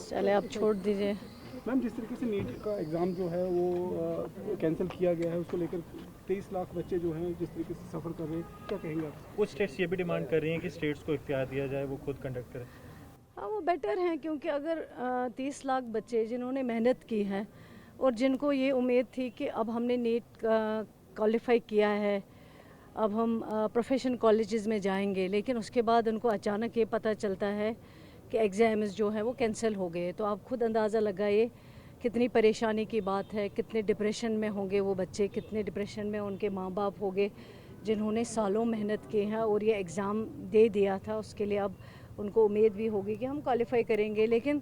चले आप छोड़ दीजिए। मैम, जिस तरीके से नीट का एग्ज़ाम जो है वो कैंसिल किया गया है, उसको लेकर 23 लाख बच्चे जो हैं जिस तरीके से सफ़र कर रहे हैं, क्या कहेंगे आप? कुछ स्टेट्स ये भी डिमांड कर रही हैं कि स्टेट्स को इख्तियार दिया जाए, वो खुद कंडक्ट करें। हाँ, वो बेटर हैं, क्योंकि अगर 30 लाख बच्चे जिन्होंने मेहनत की है और जिनको ये उम्मीद थी कि अब हमने नीट क्वालिफाई किया है, अब हम प्रोफेशन कॉलेजेस में जाएंगे, लेकिन उसके बाद उनको अचानक ये पता चलता है कि एग्ज़ाम्स जो है वो कैंसिल हो गए, तो आप खुद अंदाज़ा लगाइए कितनी परेशानी की बात है, कितने डिप्रेशन में होंगे वो बच्चे, कितने डिप्रेशन में उनके माँ बाप होंगे जिन्होंने सालों मेहनत की है और ये एग्ज़ाम दे दिया था। उसके लिए अब उनको उम्मीद भी होगी कि हम क्वालिफाई करेंगे, लेकिन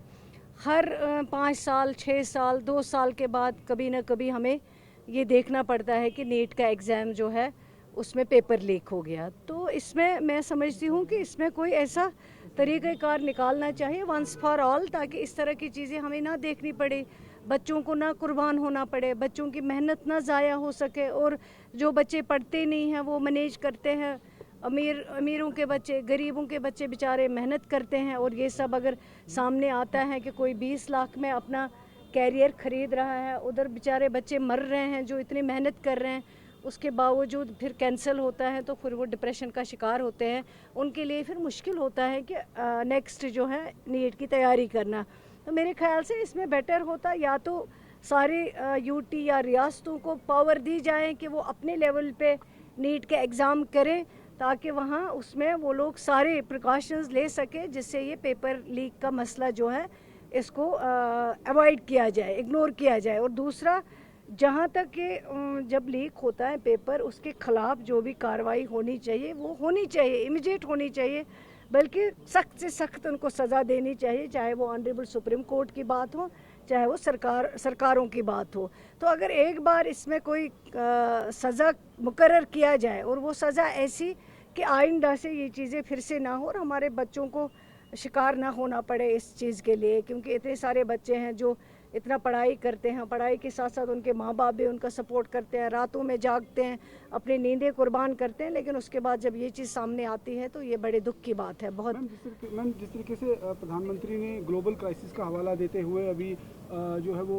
हर 5 साल 6 साल 2 साल के बाद कभी ना कभी हमें ये देखना पड़ता है कि नीट का एग्ज़ाम जो है उसमें पेपर लीक हो गया। तो इसमें मैं समझती हूँ कि इसमें कोई ऐसा तरीक़ाकार निकालना चाहिए वंस फॉर ऑल, ताकि इस तरह की चीज़ें हमें ना देखनी पड़े, बच्चों को ना कुर्बान होना पड़े, बच्चों की मेहनत ना ज़ाया हो सके। और जो बच्चे पढ़ते नहीं हैं वो मैनेज करते हैं, अमीरों के बच्चे, गरीबों के बच्चे बेचारे मेहनत करते हैं, और ये सब अगर सामने आता है कि कोई 20 लाख में अपना कैरियर ख़रीद रहा है, उधर बेचारे बच्चे मर रहे हैं जो इतनी मेहनत कर रहे हैं, उसके बावजूद फिर कैंसिल होता है, तो फिर वो डिप्रेशन का शिकार होते हैं। उनके लिए फिर मुश्किल होता है कि नेक्स्ट जो है नीट की तैयारी करना। तो मेरे ख्याल से इसमें बेटर होता या तो सारे यूटी या रियासतों को पावर दी जाए कि वो अपने लेवल पे नीट के एग्ज़ाम करें, ताकि वहाँ उसमें वो लोग सारे प्रिकॉशंस ले सके, जिससे ये पेपर लीक का मसला जो है इसको अवॉइड किया जाए, इग्नोर किया जाए। और दूसरा, जहाँ तक कि जब लीक होता है पेपर, उसके ख़िलाफ़ जो भी कार्रवाई होनी चाहिए वो होनी चाहिए, इमीडिएट होनी चाहिए, बल्कि सख्त से सख्त उनको सज़ा देनी चाहिए, चाहे वो ऑनरेबल सुप्रीम कोर्ट की बात हो, चाहे वो सरकारों की बात हो। तो अगर एक बार इसमें कोई सज़ा मुकर्रर किया जाए और वो सज़ा ऐसी कि आइंदा से ये चीज़ें फिर से ना हो और हमारे बच्चों को शिकार ना होना पड़े इस चीज़ के लिए, क्योंकि इतने सारे बच्चे हैं जो इतना पढ़ाई करते हैं, पढ़ाई के साथ साथ उनके माँ बाप भी उनका सपोर्ट करते हैं, रातों में जागते हैं, अपनी नींदें कुर्बान करते हैं, लेकिन उसके बाद जब ये चीज़ सामने आती है तो ये बड़े दुख की बात है। बहुत मैम, जिस तरीके से प्रधानमंत्री ने ग्लोबल क्राइसिस का हवाला देते हुए अभी जो है वो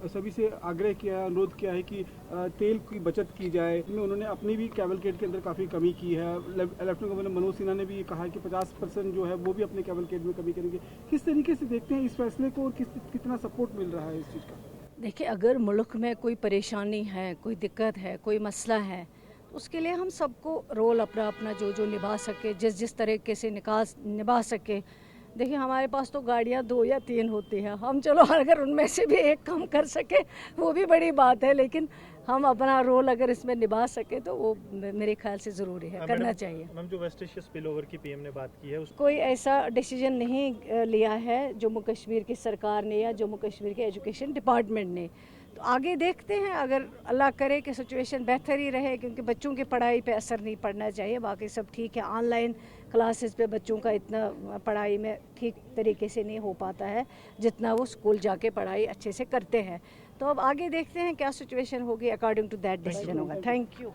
सभी से आग्रह किया, अनुरोध किया है कि तेल की बचत की जाए। उन्होंने अपनी भी कैवलकेड के अंदर काफ़ी कमी की है। लेफ्टिनेंट गवर्नर मनोज सिन्हा ने भी कहा कि 50% जो है वो भी अपने कैवलकेड में कमी करेंगे। किस तरीके से देखते हैं इस फैसले को और कितना सपोर्ट मिल रहा है इस चीज़ का? देखिए, अगर मुल्क में कोई परेशानी है, कोई दिक्कत है, कोई मसला है, तो उसके लिए हम सबको रोल अपना अपना जो निभा सके, जिस तरीके से निभा सके। देखिए, हमारे पास तो गाड़ियाँ 2 या 3 होती हैं, हम चलो अगर उनमें से भी एक कम कर सके वो भी बड़ी बात है, लेकिन हम अपना रोल अगर इसमें निभा सके तो वो मेरे ख्याल से ज़रूरी है, करना चाहिए। मैम, जो वेस्ट एशिया स्पिल ओवर की पीएम ने बात की है, कोई ऐसा डिसीजन नहीं लिया है जम्मू कश्मीर की सरकार ने या जम्मू कश्मीर के एजुकेशन डिपार्टमेंट ने। तो आगे देखते हैं, अगर अल्लाह करे कि सिचुएशन बेहतर ही रहे, क्योंकि बच्चों की पढ़ाई पे असर नहीं पड़ना चाहिए। बाकी सब ठीक है, ऑनलाइन क्लासेस पे बच्चों का इतना पढ़ाई में ठीक तरीके से नहीं हो पाता है जितना वो स्कूल जाके पढ़ाई अच्छे से करते हैं। तो अब आगे देखते हैं क्या सिचुएशन होगी, अकॉर्डिंग टू दैट डिसीजन होगा। Thank you.